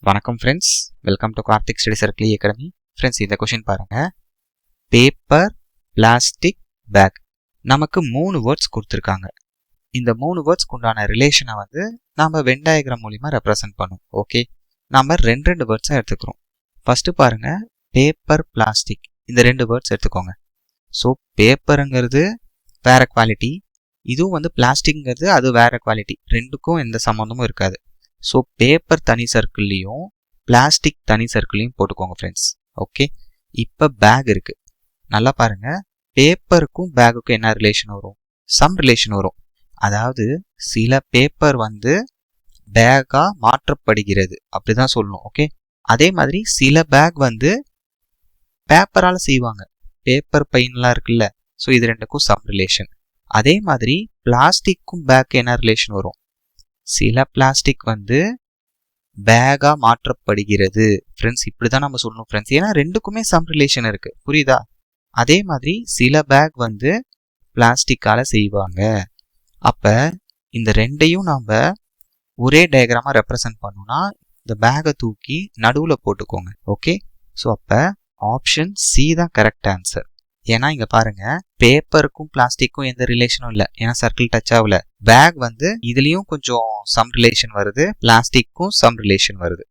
வணக்கம் friends, welcome to Karthik study circle academy. Friends, இந்த question பாருங்க. Paper, plastic, bag. நமக்கு 3 வேர்ட்ஸ் கொடுத்துருக்காங்க. இந்த 3 வேர்ட்ஸ்க்கு உண்டான ரிலேஷனை வந்து நம்ம வென் டயக்ராம் மூலிமா ரெப்ரசன்ட் பண்ணும். ஓகே, நம்ம ரெண்டு வேர்ட்ஸாக எடுத்துக்கிறோம். ஃபர்ஸ்ட் பாருங்க, பேப்பர், பிளாஸ்டிக். இந்த 2 வேர்ட்ஸ் எடுத்துக்கோங்க. ஸோ பேப்பருங்கிறது வேற குவாலிட்டி, இதுவும் வந்து பிளாஸ்டிக்ங்கிறது அது வேற குவாலிட்டி. ரெண்டுக்கும் எந்த சம்மந்தமும் இருக்காது. ஸோ பேப்பர் தனி சர்க்கிள்லையும் பிளாஸ்டிக் தனி சர்க்கிளையும் போட்டுக்கோங்க ஃப்ரெண்ட்ஸ். ஓகே, இப்போ பேக் இருக்கு. நல்லா பாருங்க, பேப்பருக்கும் பேக்குக்கும் என்ன ரிலேஷன் வரும்? சம் ரிலேஷன் வரும். அதாவது சில பேப்பர் வந்து பேக்கா மாற்றப்படுகிறது அப்படிதான் சொல்லணும். ஓகே, அதே மாதிரி சில பேக் வந்து பேப்பரால செய்வாங்க. பேப்பர் பைன்லாம் இருக்குல்ல, ஸோ இது ரெண்டுக்கும் சம் ரிலேஷன். அதே மாதிரி பிளாஸ்டிக்கும் பேக் என்ன ரிலேஷன் வரும்? சில பிளாஸ்டிக் வந்து பேகா மாற்றப்படுகிறது. ஃப்ரெண்ட்ஸ், இப்படிதான் நம்ம சொல்லணும் ஃப்ரெண்ட்ஸ், ஏன்னா ரெண்டுக்குமே சம் ரிலேஷன் இருக்கு. புரியுதா? அதே மாதிரி சில பேக் வந்து பிளாஸ்டிக்கால செய்வாங்க. அப்ப இந்த ரெண்டையும் நாம ஒரே டயக்ராமா ரெப்ரசன்ட் பண்ணோம்னா இந்த பேகை தூக்கி நடுவுல போட்டுக்கோங்க. ஓகே, ஸோ அப்ப ஆப்ஷன் சி தான் கரெக்ட் ஆன்சர். ஏன்னா இங்க பாருங்க, பேப்பருக்கும் பிளாஸ்டிக்கும் எந்த ரிலேஷனும் இல்லை, ஏன்னா சர்க்கிள் டச் ஆகல. பேக் வந்து இதுலயும் கொஞ்சம் சம் ரிலேஷன் வருது, பிளாஸ்டிக்கும் சம் ரிலேஷன் வருது.